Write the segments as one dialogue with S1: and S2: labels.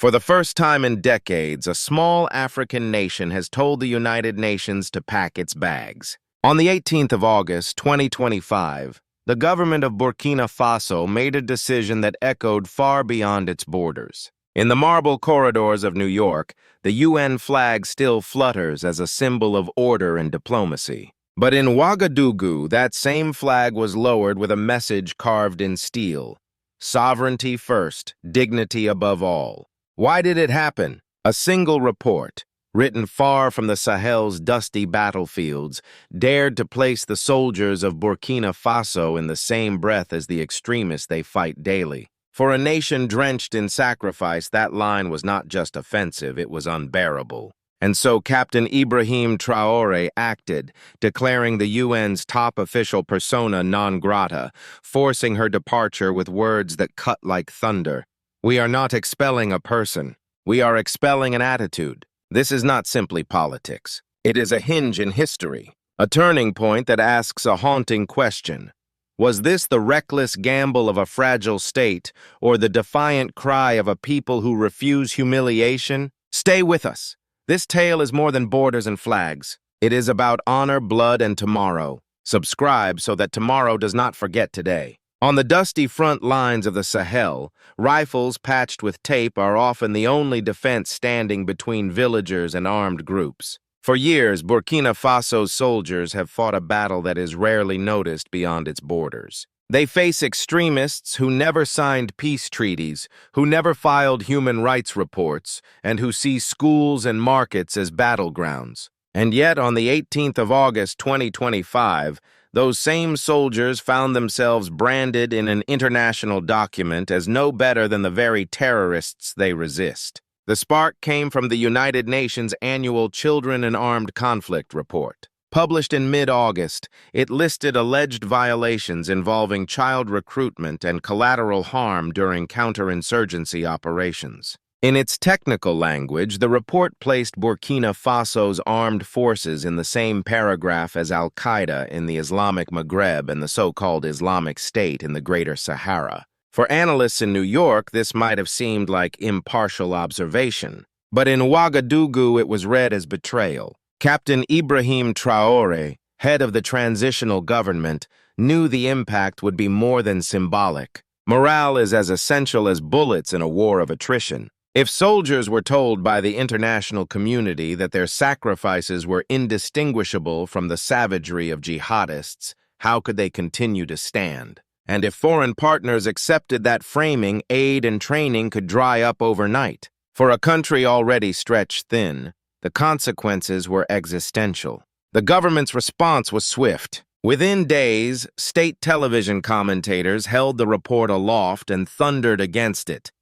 S1: For the first time in decades, a small African nation has told the United Nations to pack its bags. On the 18th of August, 2025, the government of Burkina Faso made a decision that echoed far beyond its borders. In the marble corridors of New York, the UN flag still flutters as a symbol of order and diplomacy. But in Ouagadougou, that same flag was lowered with a message carved in steel: sovereignty first, dignity above all. Why did it happen? A single report, written far from the Sahel's dusty battlefields, dared to place the soldiers of Burkina Faso in the same breath as the extremists they fight daily. For a nation drenched in sacrifice, that line was not just offensive, it was unbearable. And so Captain Ibrahim Traoré acted, declaring the UN's top official persona non grata, forcing her departure with words that cut like thunder. We are not expelling a person. We are expelling an attitude. This is not simply politics. It is a hinge in history, a turning point that asks a haunting question. Was this the reckless gamble of a fragile state, or the defiant cry of a people who refuse humiliation? Stay with us. This tale is more than borders and flags. It is about honor, blood, and tomorrow. Subscribe so that tomorrow does not forget today. On the dusty front lines of the Sahel, rifles patched with tape are often the only defense standing between villagers and armed groups. For years, Burkina Faso's soldiers have fought a battle that is rarely noticed beyond its borders. They face extremists who never signed peace treaties, who never filed human rights reports, and who see schools and markets as battlegrounds. And yet, on the 18th of August 2025, those same soldiers found themselves branded in an international document as no better than the very terrorists they resist. The spark came from the United Nations annual Children in Armed Conflict report. Published in mid-August, it listed alleged violations involving child recruitment and collateral harm during counterinsurgency operations. In its technical language, the report placed Burkina Faso's armed forces in the same paragraph as Al-Qaeda in the Islamic Maghreb and the so-called Islamic State in the Greater Sahara. For analysts in New York, this might have seemed like impartial observation, but in Ouagadougou it was read as betrayal. Captain Ibrahim Traoré, head of the transitional government, knew the impact would be more than symbolic. Morale is as essential as bullets in a war of attrition. If soldiers were told by the international community that their sacrifices were indistinguishable from the savagery of jihadists, how could they continue to stand? And if foreign partners accepted that framing, aid and training could dry up overnight. For a country already stretched thin, the consequences were existential. The government's response was swift. Within days, state television commentators held the report aloft and thundered against it.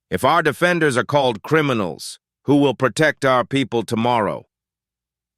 S1: If our defenders are called criminals, who will protect our people tomorrow?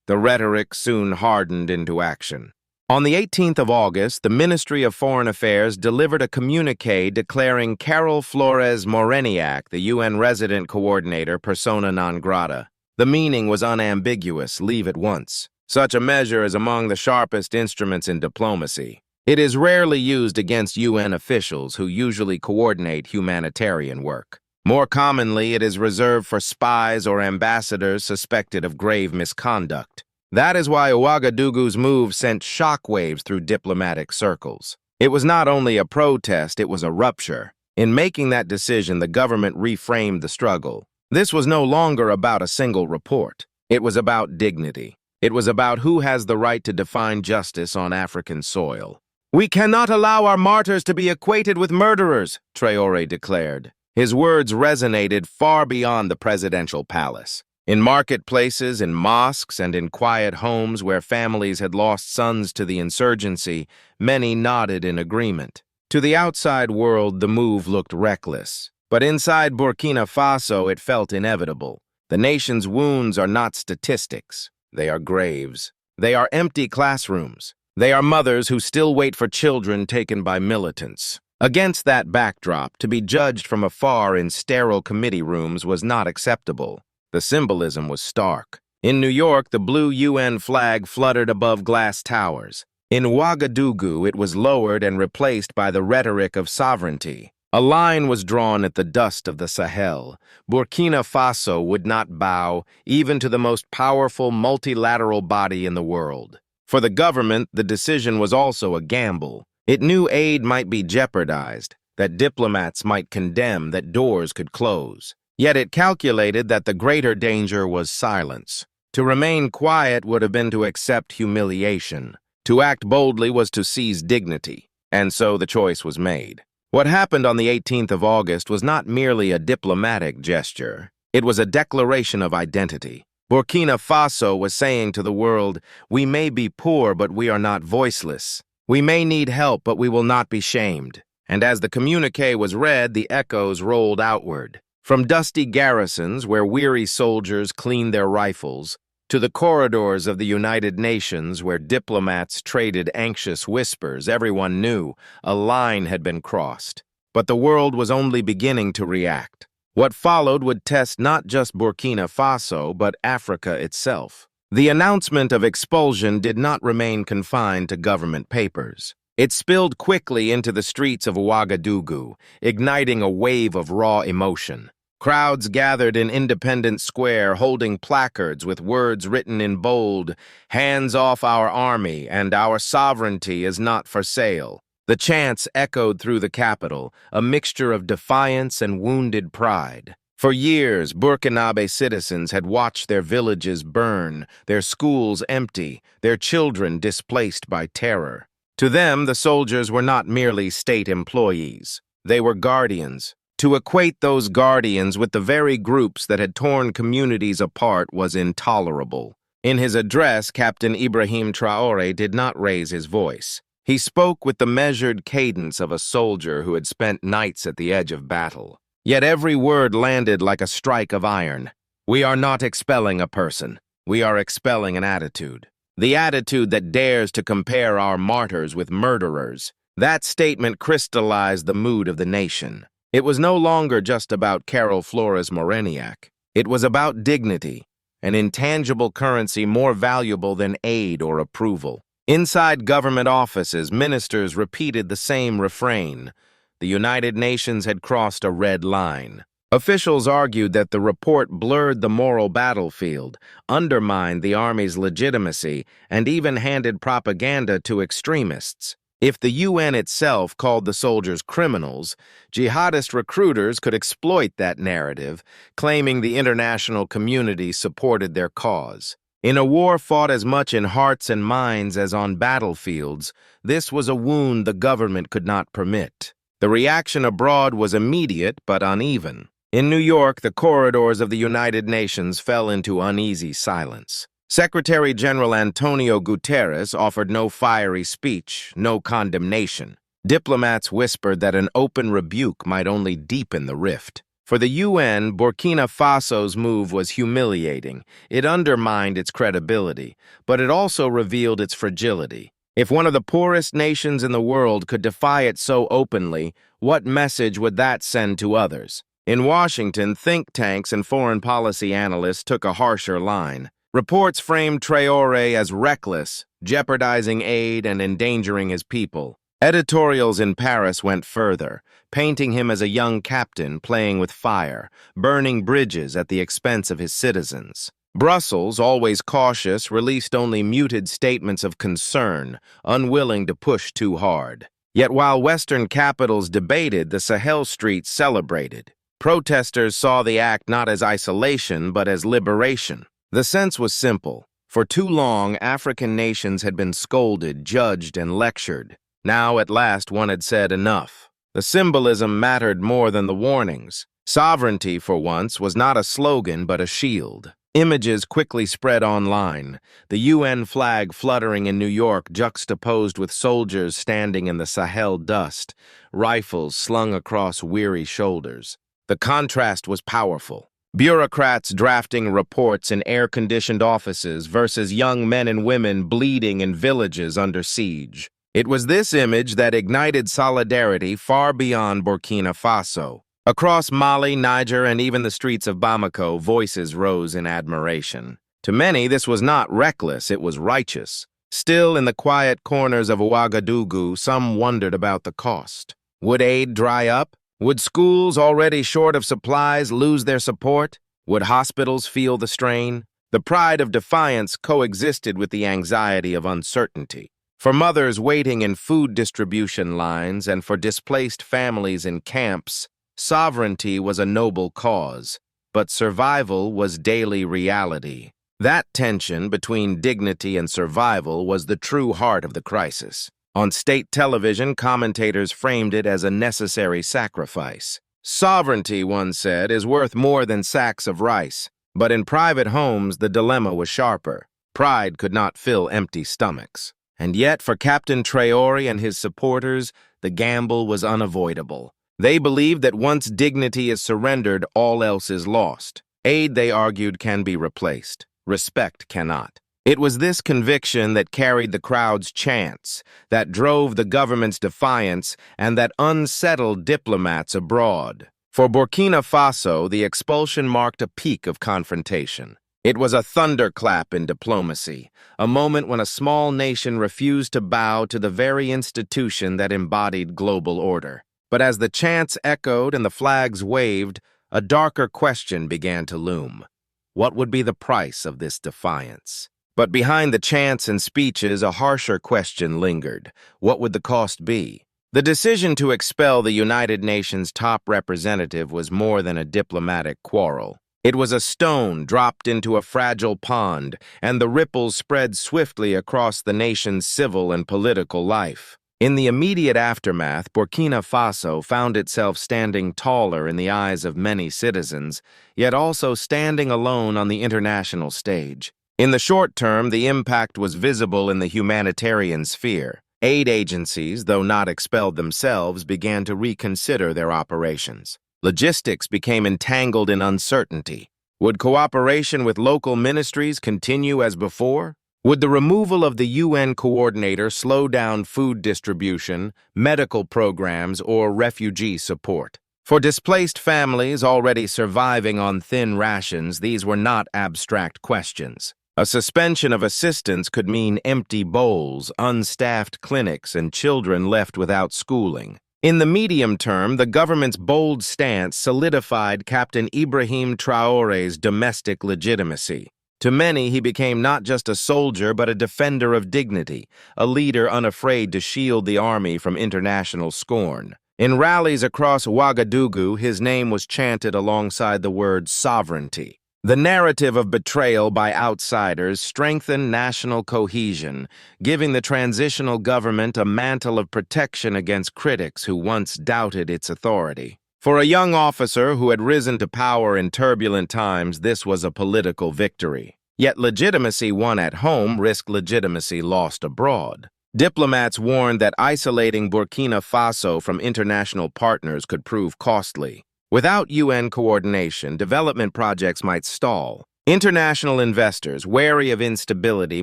S1: The rhetoric soon hardened into action. On the 18th of August, the Ministry of Foreign Affairs delivered a communiqué declaring Carol Flores Moreniac, the UN resident coordinator, persona non grata. The meaning was unambiguous: leave at once. Such a measure is among the sharpest instruments in diplomacy. It is rarely used against UN officials who usually coordinate humanitarian work. More commonly, it is reserved for spies or ambassadors suspected of grave misconduct. That is why Ouagadougou's move sent shockwaves through diplomatic circles. It was not only a protest, it was a rupture. In making that decision, the government reframed the struggle. This was no longer about a single report. It was about dignity. It was about who has the right to define justice on African soil. "We cannot allow our martyrs to be equated with murderers," Traoré declared. His words resonated far beyond the presidential palace. In marketplaces, in mosques, and in quiet homes where families had lost sons to the insurgency, many nodded in agreement. To the outside world, the move looked reckless. But inside Burkina Faso, it felt inevitable. The nation's wounds are not statistics. They are graves. They are empty classrooms. They are mothers who still wait for children taken by militants. Against that backdrop, to be judged from afar in sterile committee rooms was not acceptable. The symbolism was stark. In New York, the blue UN flag fluttered above glass towers. In Ouagadougou, it was lowered and replaced by the rhetoric of sovereignty. A line was drawn at the dust of the Sahel. Burkina Faso would not bow, even to the most powerful multilateral body in the world. For the government, the decision was also a gamble. It knew aid might be jeopardized, that diplomats might condemn, that doors could close. Yet it calculated that the greater danger was silence. To remain quiet would have been to accept humiliation. To act boldly was to seize dignity. And so the choice was made. What happened on the 18th of August was not merely a diplomatic gesture. It was a declaration of identity. Burkina Faso was saying to the world, "We may be poor, but we are not voiceless. We may need help, but we will not be shamed." And as the communiqué was read, the echoes rolled outward. From dusty garrisons where weary soldiers cleaned their rifles, to the corridors of the United Nations where diplomats traded anxious whispers, everyone knew a line had been crossed. But the world was only beginning to react. What followed would test not just Burkina Faso, but Africa itself. The announcement of expulsion did not remain confined to government papers. It spilled quickly into the streets of Ouagadougou, igniting a wave of raw emotion. Crowds gathered in Independence Square holding placards with words written in bold, "Hands off our army," and "Our sovereignty is not for sale." The chants echoed through the capital, a mixture of defiance and wounded pride. For years, Burkinabe citizens had watched their villages burn, their schools empty, their children displaced by terror. To them, the soldiers were not merely state employees. They were guardians. To equate those guardians with the very groups that had torn communities apart was intolerable. In his address, Captain Ibrahim Traoré did not raise his voice. He spoke with the measured cadence of a soldier who had spent nights at the edge of battle. Yet every word landed like a strike of iron. We are not expelling a person. We are expelling an attitude. The attitude that dares to compare our martyrs with murderers. That statement crystallized the mood of the nation. It was no longer just about Carol Flores Moreniac. It was about dignity, an intangible currency more valuable than aid or approval. Inside government offices, ministers repeated the same refrain. The United Nations had crossed a red line. Officials argued that the report blurred the moral battlefield, undermined the army's legitimacy, and even handed propaganda to extremists. If the UN itself called the soldiers criminals, jihadist recruiters could exploit that narrative, claiming the international community supported their cause. In a war fought as much in hearts and minds as on battlefields, this was a wound the government could not permit. The reaction abroad was immediate but uneven. In New York, the corridors of the United Nations fell into uneasy silence. Secretary General Antonio Guterres offered no fiery speech, no condemnation. Diplomats whispered that an open rebuke might only deepen the rift. For the UN, Burkina Faso's move was humiliating. It undermined its credibility, but it also revealed its fragility. If one of the poorest nations in the world could defy it so openly, what message would that send to others? In Washington, think tanks and foreign policy analysts took a harsher line. Reports framed Traoré as reckless, jeopardizing aid and endangering his people. Editorials in Paris went further, painting him as a young captain playing with fire, burning bridges at the expense of his citizens. Brussels, always cautious, released only muted statements of concern, unwilling to push too hard. Yet while Western capitals debated, the Sahel streets celebrated. Protesters saw the act not as isolation, but as liberation. The sense was simple. For too long, African nations had been scolded, judged, and lectured. Now, at last, one had said enough. The symbolism mattered more than the warnings. Sovereignty, for once, was not a slogan but a shield. Images quickly spread online, the UN flag fluttering in New York juxtaposed with soldiers standing in the Sahel dust, rifles slung across weary shoulders. The contrast was powerful. Bureaucrats drafting reports in air-conditioned offices versus young men and women bleeding in villages under siege. It was this image that ignited solidarity far beyond Burkina Faso. Across Mali, Niger, and even the streets of Bamako, voices rose in admiration. To many, this was not reckless, it was righteous. Still, in the quiet corners of Ouagadougou, some wondered about the cost. Would aid dry up? Would schools already short of supplies lose their support? Would hospitals feel the strain? The pride of defiance coexisted with the anxiety of uncertainty. For mothers waiting in food distribution lines and for displaced families in camps, sovereignty was a noble cause, but survival was daily reality. That tension between dignity and survival was the true heart of the crisis. On state television, commentators framed it as a necessary sacrifice. Sovereignty, one said, is worth more than sacks of rice. But in private homes, the dilemma was sharper. Pride could not fill empty stomachs. And yet, for Captain Traoré and his supporters, the gamble was unavoidable. They believed that once dignity is surrendered, all else is lost. Aid, they argued, can be replaced. Respect cannot. It was this conviction that carried the crowd's chants, that drove the government's defiance, and that unsettled diplomats abroad. For Burkina Faso, the expulsion marked a peak of confrontation. It was a thunderclap in diplomacy, a moment when a small nation refused to bow to the very institution that embodied global order. But as the chants echoed and the flags waved, a darker question began to loom. What would be the price of this defiance? But behind the chants and speeches, a harsher question lingered. What would the cost be? The decision to expel the United Nations top representative was more than a diplomatic quarrel. It was a stone dropped into a fragile pond, and the ripples spread swiftly across the nation's civil and political life. In the immediate aftermath, Burkina Faso found itself standing taller in the eyes of many citizens, yet also standing alone on the international stage. In the short term, the impact was visible in the humanitarian sphere. Aid agencies, though not expelled themselves, began to reconsider their operations. Logistics became entangled in uncertainty. Would cooperation with local ministries continue as before? Would the removal of the UN coordinator slow down food distribution, medical programs, or refugee support? For displaced families already surviving on thin rations, these were not abstract questions. A suspension of assistance could mean empty bowls, unstaffed clinics, and children left without schooling. In the medium term, the government's bold stance solidified Captain Ibrahim Traoré's domestic legitimacy. To many, he became not just a soldier, but a defender of dignity, a leader unafraid to shield the army from international scorn. In rallies across Ouagadougou, his name was chanted alongside the word sovereignty. The narrative of betrayal by outsiders strengthened national cohesion, giving the transitional government a mantle of protection against critics who once doubted its authority. For a young officer who had risen to power in turbulent times, this was a political victory. Yet legitimacy won at home risked legitimacy lost abroad. Diplomats warned that isolating Burkina Faso from international partners could prove costly. Without UN coordination, development projects might stall. International investors, wary of instability,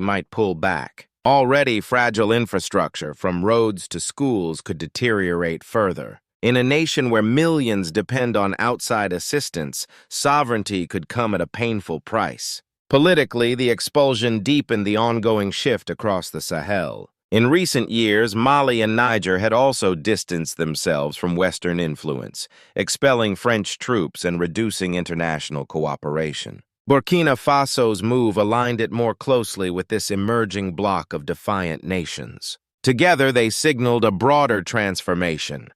S1: might pull back. Already fragile infrastructure, from roads to schools, could deteriorate further. In a nation where millions depend on outside assistance, sovereignty could come at a painful price. Politically, the expulsion deepened the ongoing shift across the Sahel. In recent years, Mali and Niger had also distanced themselves from Western influence, expelling French troops and reducing international cooperation. Burkina Faso's move aligned it more closely with this emerging bloc of defiant nations. Together, they signaled a broader transformation.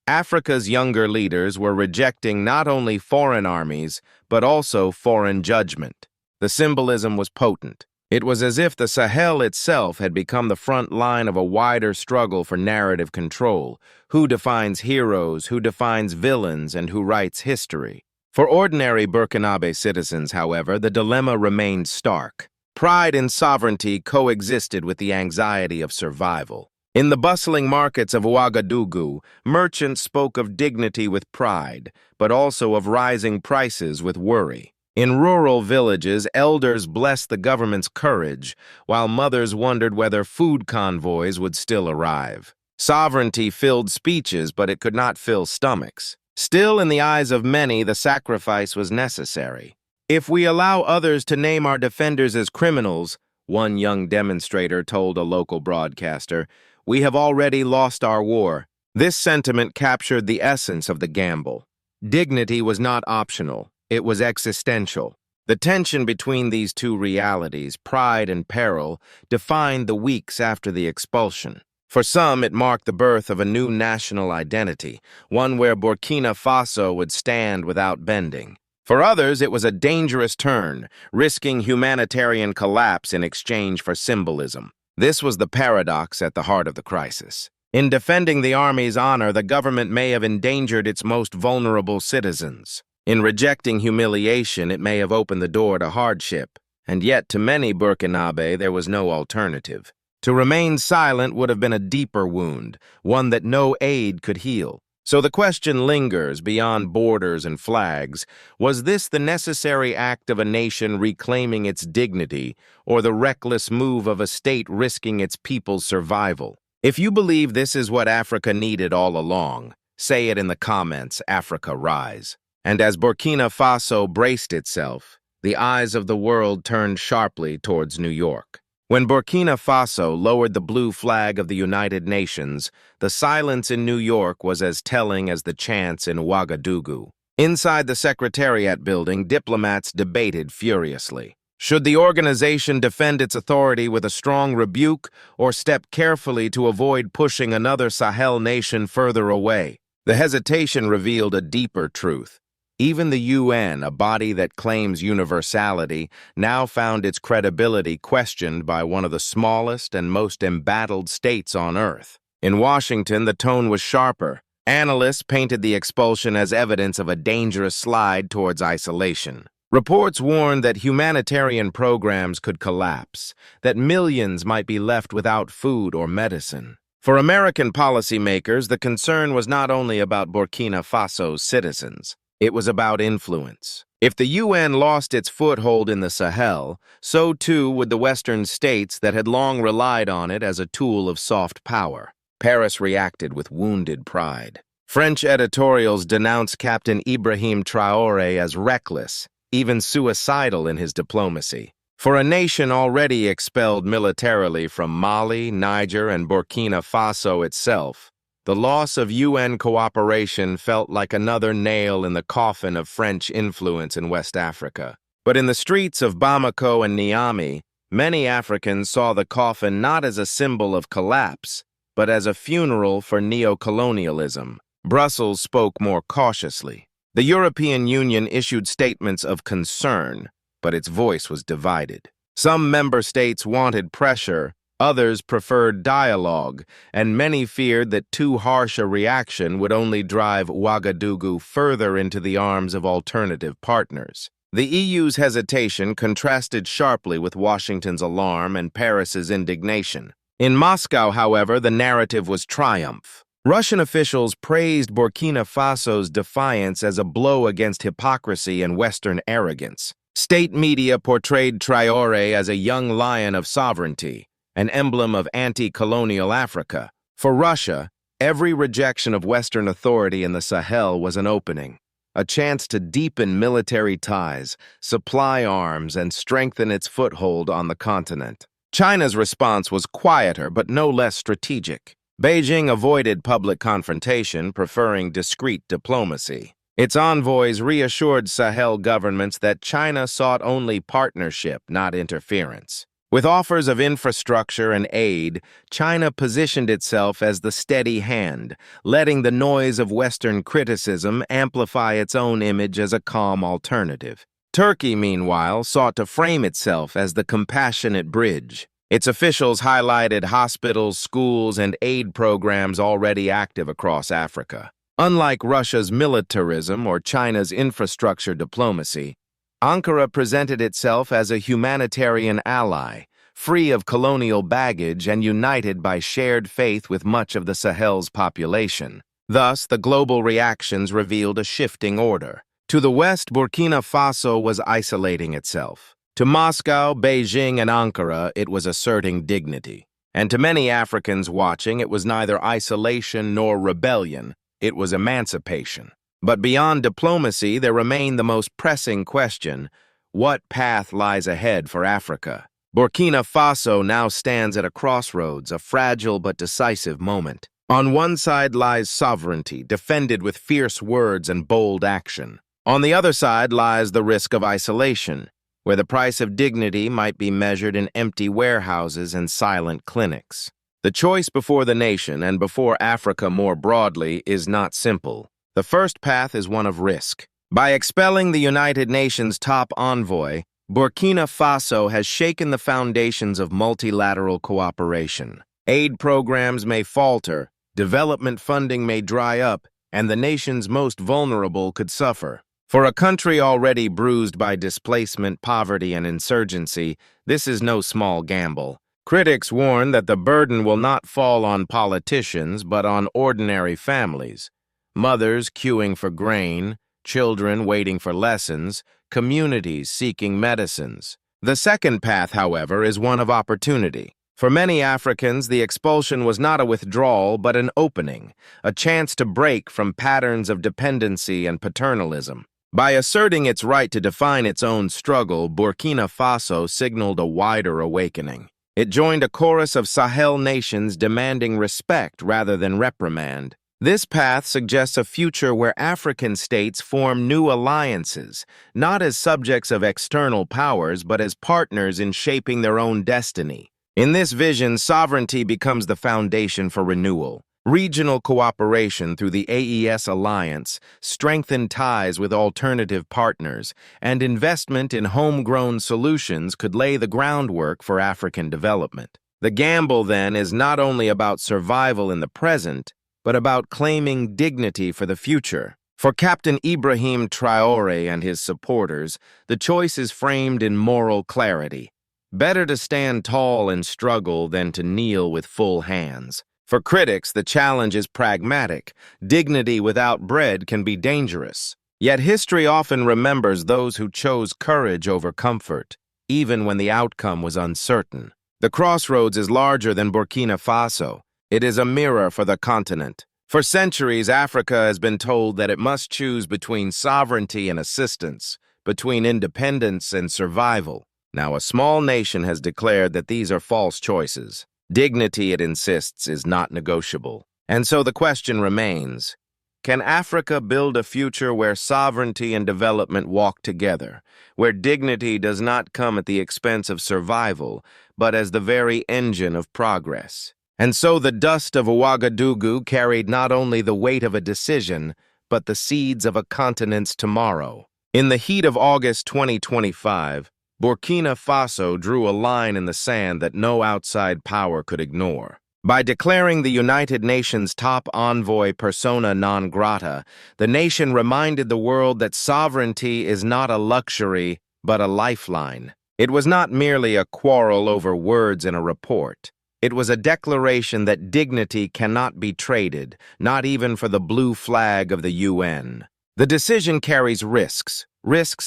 S1: Africa's younger leaders were rejecting not only foreign armies, but also foreign judgment. The symbolism was potent. It was as if the Sahel itself had become the front line of a wider struggle for narrative control. Who defines heroes, who defines villains, and who writes history? For ordinary Burkinabe citizens, however, the dilemma remained stark. Pride in sovereignty coexisted with the anxiety of survival. In the bustling markets of Ouagadougou, merchants spoke of dignity with pride, but also of rising prices with worry. In rural villages, elders blessed the government's courage, while mothers wondered whether food convoys would still arrive. Sovereignty filled speeches, but it could not fill stomachs. Still, in the eyes of many, the sacrifice was necessary. If we allow others to name our defenders as criminals, one young demonstrator told a local broadcaster, we have already lost our war. This sentiment captured the essence of the gamble. Dignity was not optional, it was existential. The tension between these two realities, pride and peril, defined the weeks after the expulsion. For some, it marked the birth of a new national identity, one where Burkina Faso would stand without bending. For others, it was a dangerous turn, risking humanitarian collapse in exchange for symbolism. This was the paradox at the heart of the crisis. In defending the army's honor, the government may have endangered its most vulnerable citizens. In rejecting humiliation, it may have opened the door to hardship. And yet, to many Burkinabe, there was no alternative. To remain silent would have been a deeper wound, one that no aid could heal. So the question lingers beyond borders and flags. Was this the necessary act of a nation reclaiming its dignity, or the reckless move of a state risking its people's survival? If you believe this is what Africa needed all along, say it in the comments, Africa Rise. And as Burkina Faso braced itself, the eyes of the world turned sharply towards New York. When Burkina Faso lowered the blue flag of the United Nations, the silence in New York was as telling as the chants in Ouagadougou. Inside the Secretariat building, diplomats debated furiously. Should the organization defend its authority with a strong rebuke or step carefully to avoid pushing another Sahel nation further away? The hesitation revealed a deeper truth. Even the UN, a body that claims universality, now found its credibility questioned by one of the smallest and most embattled states on Earth. In Washington, the tone was sharper. Analysts painted the expulsion as evidence of a dangerous slide towards isolation. Reports warned that humanitarian programs could collapse, that millions might be left without food or medicine. For American policymakers, the concern was not only about Burkina Faso's citizens. It was about influence. If the UN lost its foothold in the Sahel, so too would the Western states that had long relied on it as a tool of soft power. Paris reacted with wounded pride. French editorials denounced Captain Ibrahim Traoré as reckless, even suicidal in his diplomacy. For a nation already expelled militarily from Mali, Niger, and Burkina Faso itself, the loss of UN cooperation felt like another nail in the coffin of French influence in West Africa. But in the streets of Bamako and Niamey, many Africans saw the coffin not as a symbol of collapse, but as a funeral for neocolonialism. Brussels spoke more cautiously. The European Union issued statements of concern, but its voice was divided. Some member states wanted pressure, others preferred dialogue, and many feared that too harsh a reaction would only drive Ouagadougou further into the arms of alternative partners. The EU's hesitation contrasted sharply with Washington's alarm and Paris's indignation. In Moscow, however, the narrative was triumph. Russian officials praised Burkina Faso's defiance as a blow against hypocrisy and Western arrogance. State media portrayed Traoré as a young lion of sovereignty, an emblem of anti-colonial Africa. For Russia, every rejection of Western authority in the Sahel was an opening, a chance to deepen military ties, supply arms, and strengthen its foothold on the continent. China's response was quieter but no less strategic. Beijing avoided public confrontation, preferring discreet diplomacy. Its envoys reassured Sahel governments that China sought only partnership, not interference. With offers of infrastructure and aid, China positioned itself as the steady hand, letting the noise of Western criticism amplify its own image as a calm alternative. Turkey, meanwhile, sought to frame itself as the compassionate bridge. Its officials highlighted hospitals, schools, and aid programs already active across Africa. Unlike Russia's militarism or China's infrastructure diplomacy, Ankara presented itself as a humanitarian ally, free of colonial baggage and united by shared faith with much of the Sahel's population. Thus, the global reactions revealed a shifting order. To the west, Burkina Faso was isolating itself. To Moscow, Beijing, and Ankara, it was asserting dignity. And to many Africans watching, it was neither isolation nor rebellion, it was emancipation. But beyond diplomacy, there remained the most pressing question: what path lies ahead for Africa? Burkina Faso now stands at a crossroads, a fragile but decisive moment. On one side lies sovereignty, defended with fierce words and bold action. On the other side lies the risk of isolation, where the price of dignity might be measured in empty warehouses and silent clinics. The choice before the nation and before Africa more broadly is not simple. The first path is one of risk. By expelling the United Nations top envoy, Burkina Faso has shaken the foundations of multilateral cooperation. Aid programs may falter, development funding may dry up, and the nation's most vulnerable could suffer. For a country already bruised by displacement, poverty, and insurgency, this is no small gamble. Critics warn that the burden will not fall on politicians, but on ordinary families. Mothers queuing for grain, children waiting for lessons, communities seeking medicines. The second path, however, is one of opportunity. For many Africans, the expulsion was not a withdrawal, but an opening, a chance to break from patterns of dependency and paternalism. By asserting its right to define its own struggle, Burkina Faso signaled a wider awakening. It joined a chorus of Sahel nations demanding respect rather than reprimand. This path suggests a future where African states form new alliances, not as subjects of external powers, but as partners in shaping their own destiny. In this vision, sovereignty becomes the foundation for renewal. Regional cooperation through the AES alliance, strengthened ties with alternative partners, and investment in homegrown solutions could lay the groundwork for African development. The gamble, then, is not only about survival in the present, but about claiming dignity for the future. For Captain Ibrahim Traoré and his supporters, the choice is framed in moral clarity. Better to stand tall and struggle than to kneel with full hands. For critics, the challenge is pragmatic. Dignity without bread can be dangerous. Yet history often remembers those who chose courage over comfort, even when the outcome was uncertain. The crossroads is larger than Burkina Faso. It is a mirror for the continent. For centuries, Africa has been told that it must choose between sovereignty and assistance, between independence and survival. Now, a small nation has declared that these are false choices. Dignity, it insists, is not negotiable. And so the question remains, can Africa build a future where sovereignty and development walk together, where dignity does not come at the expense of survival, but as the very engine of progress? And so the dust of Ouagadougou carried not only the weight of a decision, but the seeds of a continent's tomorrow. In the heat of August 2025, Burkina Faso drew a line in the sand that no outside power could ignore. By declaring the United Nations top envoy persona non grata, the nation reminded the world that sovereignty is not a luxury, but a lifeline. It was not merely a quarrel over words in a report. It was a declaration that dignity cannot be traded, not even for the blue flag of the UN. The decision carries risks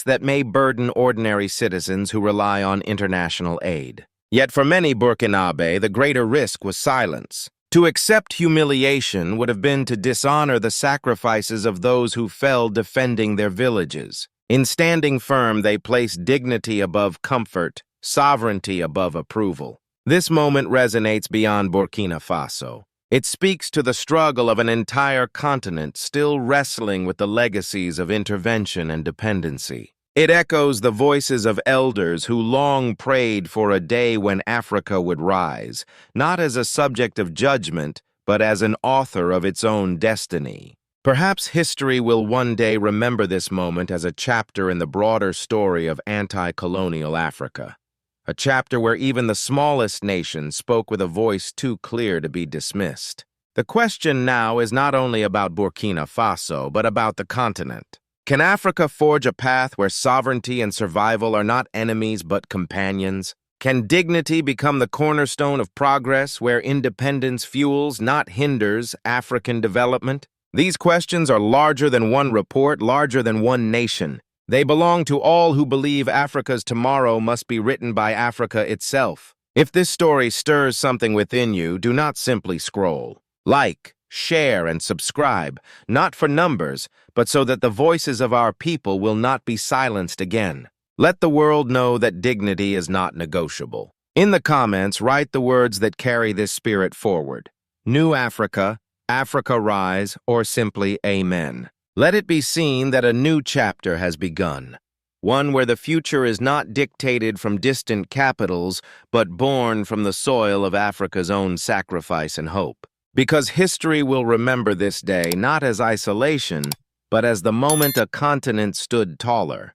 S1: that may burden ordinary citizens who rely on international aid. Yet for many Burkinabe, the greater risk was silence. To accept humiliation would have been to dishonor the sacrifices of those who fell defending their villages. In standing firm, they placed dignity above comfort, sovereignty above approval. This moment resonates beyond Burkina Faso. It speaks to the struggle of an entire continent still wrestling with the legacies of intervention and dependency. It echoes the voices of elders who long prayed for a day when Africa would rise, not as a subject of judgment, but as an author of its own destiny. Perhaps history will one day remember this moment as a chapter in the broader story of anti-colonial Africa. A chapter where even the smallest nation spoke with a voice too clear to be dismissed. The question now is not only about Burkina Faso, but about the continent. Can Africa forge a path where sovereignty and survival are not enemies but companions? Can dignity become the cornerstone of progress where independence fuels, not hinders, African development? These questions are larger than one report, larger than one nation. They belong to all who believe Africa's tomorrow must be written by Africa itself. If this story stirs something within you, do not simply scroll. Like, share, and subscribe, not for numbers, but so that the voices of our people will not be silenced again. Let the world know that dignity is not negotiable. In the comments, write the words that carry this spirit forward. New Africa, Africa rise, or simply Amen. Let it be seen that a new chapter has begun, one where the future is not dictated from distant capitals, but born from the soil of Africa's own sacrifice and hope. Because history will remember this day not as isolation, but as the moment a continent stood taller,